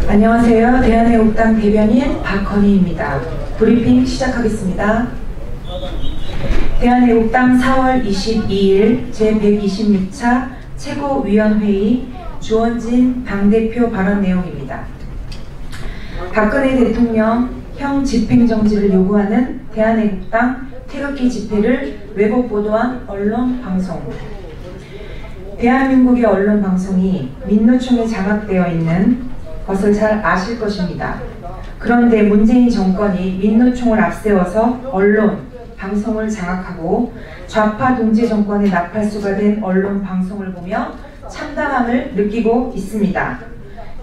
안녕하세요. 대한애국당 대변인 박건희입니다. 브리핑 시작하겠습니다. 대한애국당 4월 22일 제126차 최고위원회의 주원진 당대표 발언 내용입니다. 박근혜 대통령 형 집행정지를 요구하는 대한애국당 태극기 집회를 왜곡 보도한 언론 방송. 대한민국의 언론 방송이 민노총에 장악되어 있는 것을 잘 아실 것입니다. 그런데 문재인 정권이 민노총을 앞세워서 언론, 방송을 장악하고 좌파 독재 정권의 나팔수가 된 언론, 방송을 보며 참담함을 느끼고 있습니다.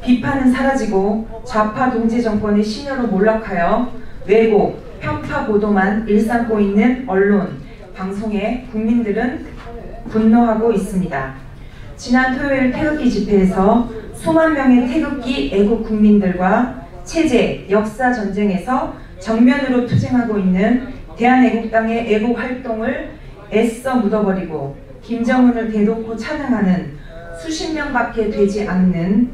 비판은 사라지고 좌파 독재 정권의 신여로 몰락하여 왜곡, 편파 보도만 일삼고 있는 언론, 방송에 국민들은 분노하고 있습니다. 지난 토요일 태극기 집회에서 수만 명의 태극기 애국 국민들과 체제, 역사 전쟁에서 정면으로 투쟁하고 있는 대한애국당의 애국 활동을 애써 묻어버리고 김정은을 대놓고 찬양하는 수십 명밖에 되지 않는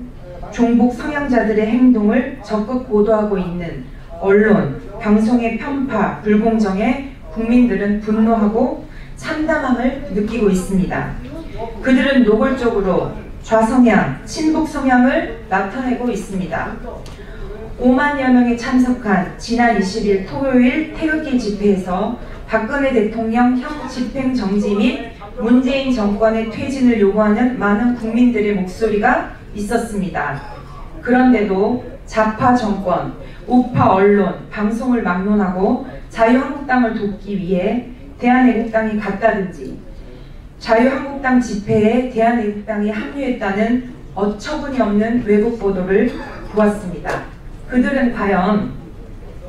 종북 성향자들의 행동을 적극 보도하고 있는 언론, 방송의 편파, 불공정에 국민들은 분노하고 참담함을 느끼고 있습니다. 그들은 노골적으로 좌성향, 친북 성향을 나타내고 있습니다. 5만여 명이 참석한 지난 20일 토요일 태극기 집회에서 박근혜 대통령 형 집행정지 및 문재인 정권의 퇴진을 요구하는 많은 국민들의 목소리가 있었습니다. 그런데도 좌파 정권, 우파 언론, 방송을 막론하고 자유한국당을 돕기 위해 대한애국당이 갔다든지 자유한국당 집회에 대한애국당이 합류했다는 어처구니 없는 왜곡 보도를 보았습니다. 그들은 과연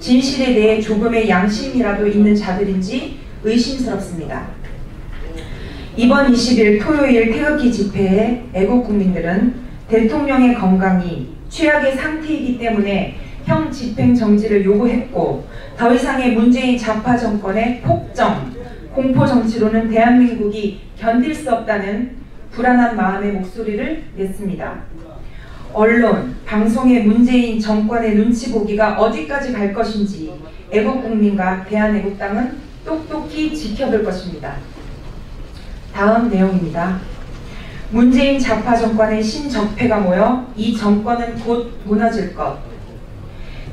진실에 대해 조금의 양심이라도 있는 자들인지 의심스럽습니다. 이번 20일 토요일 태극기 집회에 애국 국민들은 대통령의 건강이 최악의 상태이기 때문에 형 집행정지를 요구했고 더 이상의 문재인 좌파 정권의 폭정, 공포 정치로는 대한민국이 견딜 수 없다는 불안한 마음의 목소리를 냈습니다. 언론, 방송의 문재인 정권의 눈치 보기가 어디까지 갈 것인지 애국국민과 대한애국당은 똑똑히 지켜볼 것입니다. 다음 내용입니다. 문재인 좌파 정권의 신적폐가 모여 이 정권은 곧 무너질 것.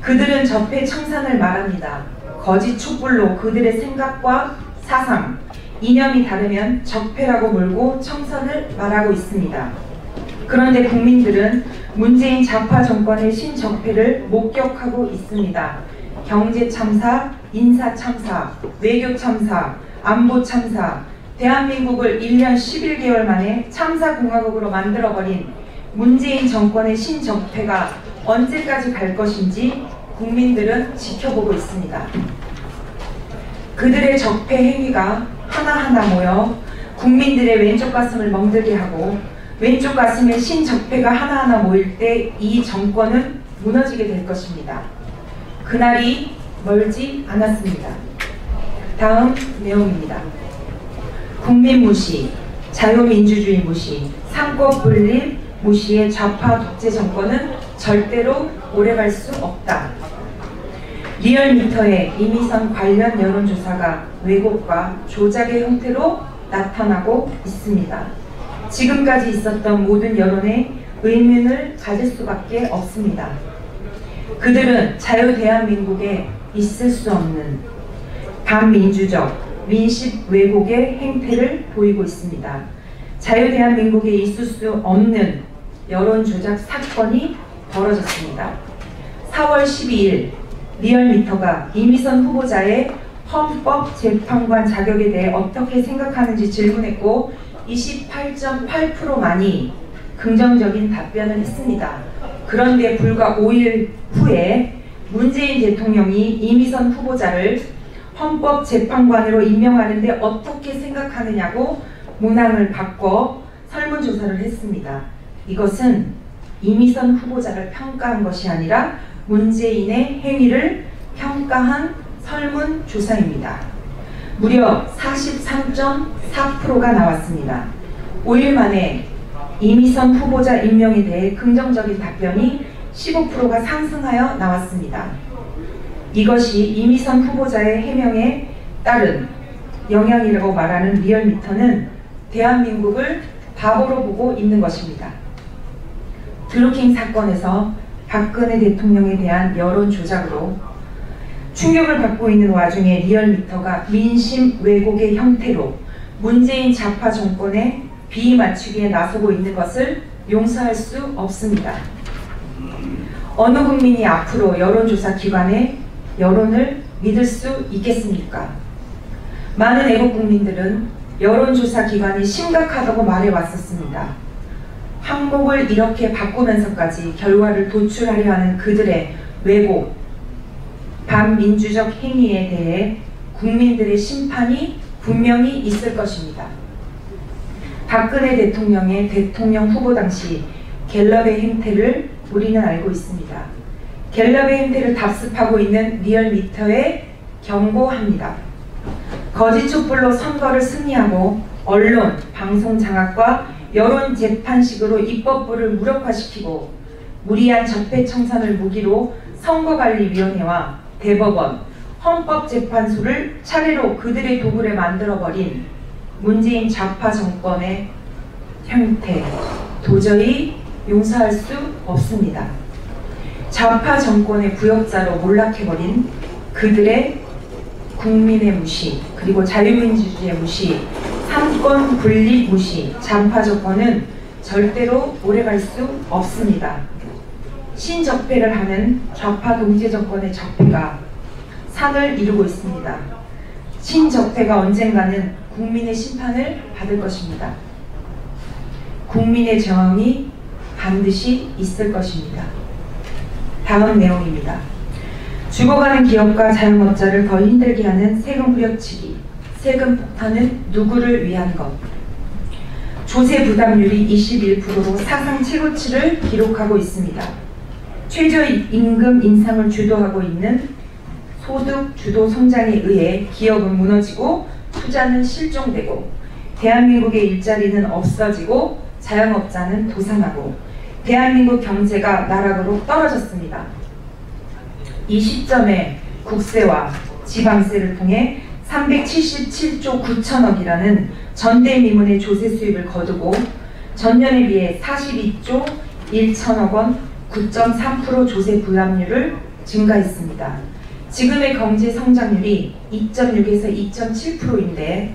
그들은 적폐 청산을 말합니다. 거짓 촛불로 그들의 생각과 사상, 이념이 다르면 적폐라고 몰고 청산을 말하고 있습니다. 그런데 국민들은 문재인 좌파 정권의 신적폐를 목격하고 있습니다. 경제 참사, 인사 참사, 외교 참사, 안보 참사, 대한민국을 1년 11개월 만에 참사공화국으로 만들어버린 문재인 정권의 신적폐가 언제까지 갈 것인지 국민들은 지켜보고 있습니다. 그들의 적폐 행위가 하나하나 모여 국민들의 왼쪽 가슴을 멍들게 하고 왼쪽 가슴에 신적폐가 하나하나 모일 때 이 정권은 무너지게 될 것입니다. 그날이 멀지 않았습니다. 다음 내용입니다. 국민 무시, 자유민주주의 무시, 상권 분립 무시의 좌파 독재 정권은 절대로 오래갈 수 없다. 리얼미터의 이미선 관련 여론조사가 왜곡과 조작의 형태로 나타나고 있습니다. 지금까지 있었던 모든 여론에 의문을 가질 수밖에 없습니다. 그들은 자유대한민국에 있을 수 없는 반민주적, 민심 왜곡의 행태를 보이고 있습니다. 자유대한민국에 있을 수 없는 여론조작 사건이 벌어졌습니다. 4월 12일 리얼미터가 이미선 후보자의 헌법재판관 자격에 대해 어떻게 생각하는지 질문했고 28.8%만이 긍정적인 답변을 했습니다. 그런데 불과 5일 후에 문재인 대통령이 이미선 후보자를 헌법재판관으로 임명하는데 어떻게 생각하느냐고 문항을 바꿔 설문조사를 했습니다. 이것은 이미선 후보자를 평가한 것이 아니라 문재인의 행위를 평가한 설문조사입니다. 무려 43.4%가 나왔습니다. 5일 만에 이미선 후보자 임명에 대해 긍정적인 답변이 15%가 상승하여 나왔습니다. 이것이 이미선 후보자의 해명에 따른 영향이라고 말하는 리얼미터는 대한민국을 바보로 보고 있는 것입니다. 드루킹 사건에서 박근혜 대통령에 대한 여론 조작으로 충격을 받고 있는 와중에 리얼미터가 민심 왜곡의 형태로 문재인 좌파 정권의 비맞추기에 나서고 있는 것을 용서할 수 없습니다. 어느 국민이 앞으로 여론조사 기관의 여론을 믿을 수 있겠습니까? 많은 애국 국민들은 여론조사 기관이 심각하다고 말해왔었습니다. 항목을 이렇게 바꾸면서까지 결과를 도출하려 하는 그들의 왜곡, 반민주적 행위에 대해 국민들의 심판이 분명히 있을 것입니다. 박근혜 대통령의 대통령 후보 당시 갤럽의 행태를 우리는 알고 있습니다. 갤럽의 행태를 답습하고 있는 리얼미터에 경고합니다. 거짓 촛불로 선거를 승리하고 언론, 방송 장악과 여론 재판식으로 입법부를 무력화시키고 무리한 적폐청산을 무기로 선거관리위원회와 대법원, 헌법재판소를 차례로 그들의 도구를 만들어버린 문재인 좌파 정권의 형태, 도저히 용서할 수 없습니다. 좌파 정권의 부역자로 몰락해버린 그들의 국민의 무시, 그리고 자유민주주의의 무시, 삼권 분립 무시, 좌파 정권은 절대로 오래갈 수 없습니다. 신적폐를 하는 좌파 독재 정권의 적폐가 산을 이루고 있습니다. 신적폐가 언젠가는 국민의 심판을 받을 것입니다. 국민의 저항이 반드시 있을 것입니다. 다음 내용입니다. 죽어가는 기업과 자영업자를 더 힘들게 하는 세금 후려치기, 세금 폭탄은 누구를 위한 것. 조세 부담률이 21%로 사상 최고치를 기록하고 있습니다. 최저임금 인상을 주도하고 있는 소득 주도 성장에 의해 기업은 무너지고 투자는 실종되고 대한민국의 일자리는 없어지고 자영업자는 도산하고 대한민국 경제가 나락으로 떨어졌습니다. 이 시점에 국세와 지방세를 통해 377조 9천억이라는 전대미문의 조세 수입을 거두고 전년에 비해 42조 1천억 원 9.3% 조세 부담률을 증가했습니다. 지금의 경제 성장률이 2.6에서 2.7%인데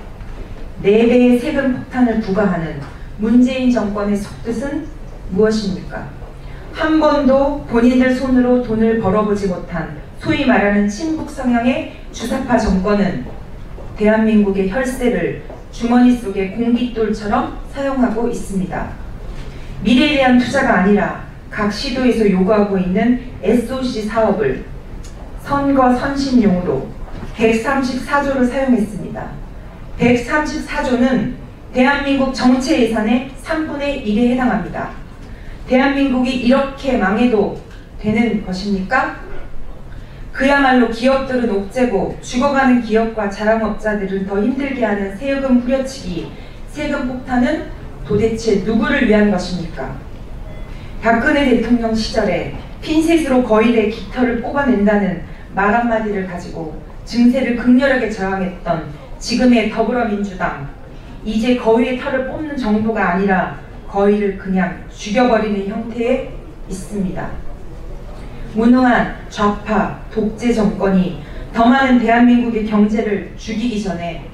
4배의 세금 폭탄을 부과하는 문재인 정권의 속뜻은 무엇입니까? 한 번도 본인들 손으로 돈을 벌어보지 못한 소위 말하는 친북 성향의 주사파 정권은 대한민국의 혈세를 주머니 속의 공깃돌처럼 사용하고 있습니다. 미래에 대한 투자가 아니라 각 시도에서 요구하고 있는 SOC 사업을 선거 선심용으로 134조를 사용했습니다. 134조는 대한민국 정체 예산의 3분의 1에 해당합니다. 대한민국이 이렇게 망해도 되는 것입니까? 그야말로 기업들은 옥죄고 죽어가는 기업과 자영업자들은 더 힘들게 하는 세금 후려치기, 세금 폭탄은 도대체 누구를 위한 것입니까? 박근혜 대통령 시절에 핀셋으로 거일의 깃털을 뽑아낸다는 말 한마디를 가지고 증세를 극렬하게 저항했던 지금의 더불어민주당, 이제 거위의 털을 뽑는 정도가 아니라 거위를 그냥 죽여버리는 형태에 있습니다. 무능한 좌파 독재 정권이 더 많은 대한민국의 경제를 죽이기 전에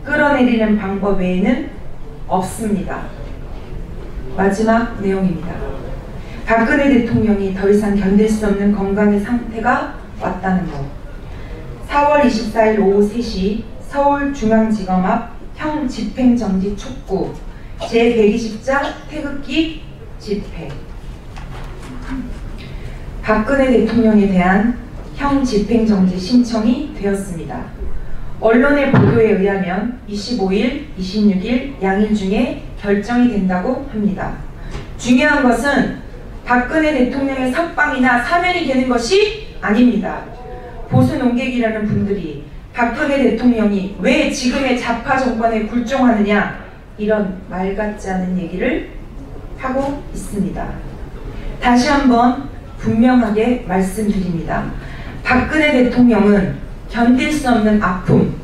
끌어내리는 방법 외에는 없습니다. 마지막 내용입니다. 박근혜 대통령이 더 이상 견딜 수 없는 건강의 상태가 왔다는 것. 4월 24일 오후 3시 서울중앙지검 앞 형 집행정지 촉구 제120자 태극기 집회. 박근혜 대통령에 대한 형 집행정지 신청이 되었습니다. 언론의 보도에 의하면 25일, 26일 양일 중에 결정이 된다고 합니다. 중요한 것은 박근혜 대통령의 석방이나 사면이 되는 것이 아닙니다. 보수 농객이라는 분들이 박근혜 대통령이 왜 지금의 좌파 정권에 굴종하느냐, 이런 말 같지 않은 얘기를 하고 있습니다. 다시 한번 분명하게 말씀드립니다. 박근혜 대통령은 견딜 수 없는 아픔,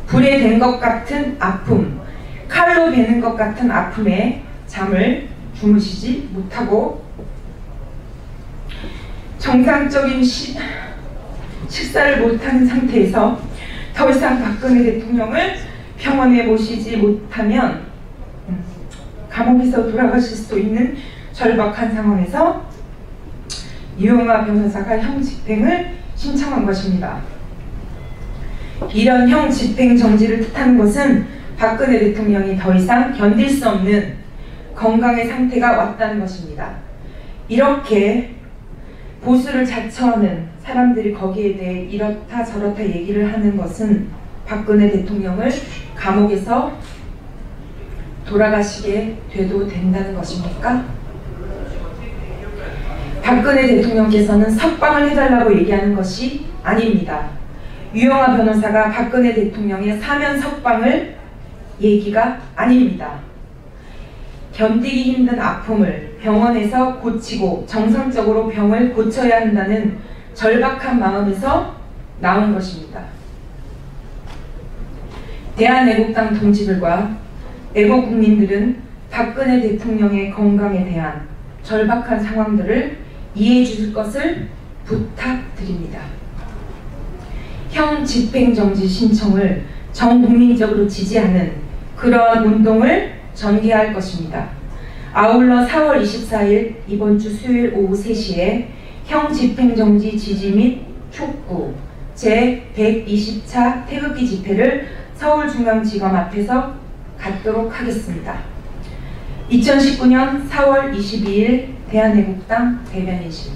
불에 댄 것 같은 아픔, 칼로 베는 것 같은 아픔에 잠을 주무시지 못하고 정상적인 식사를 못하는 상태에서 더 이상 박근혜 대통령을 병원에 모시지 못하면 감옥에서 돌아가실 수도 있는 절박한 상황에서 유영아 변호사가 형 집행을 신청한 것입니다. 이런 형 집행 정지를 뜻하는 것은 박근혜 대통령이 더 이상 견딜 수 없는 건강의 상태가 왔다는 것입니다. 이렇게 보수를 자처하는 사람들이 거기에 대해 이렇다 저렇다 얘기를 하는 것은 박근혜 대통령을 감옥에서 돌아가시게 돼도 된다는 것입니까? 박근혜 대통령께서는 석방을 해달라고 얘기하는 것이 아닙니다. 유영아 변호사가 박근혜 대통령의 사면 석방을 얘기가 아닙니다. 견디기 힘든 아픔을 병원에서 고치고 정상적으로 병을 고쳐야 한다는 절박한 마음에서 나온 것입니다. 대한애국당 동지들과 애국국민들은 박근혜 대통령의 건강에 대한 절박한 상황들을 이해해 주실 것을 부탁드립니다. 형 집행정지 신청을 전 국민적으로 지지하는 그러한 운동을 전개할 것입니다. 아울러 4월 24일 이번 주 수요일 오후 3시에 형 집행정지 지지 및 촉구 제120차 태극기 집회를 서울중앙지검 앞에서 갖도록 하겠습니다. 2019년 4월 22일 대한애국당 대변인실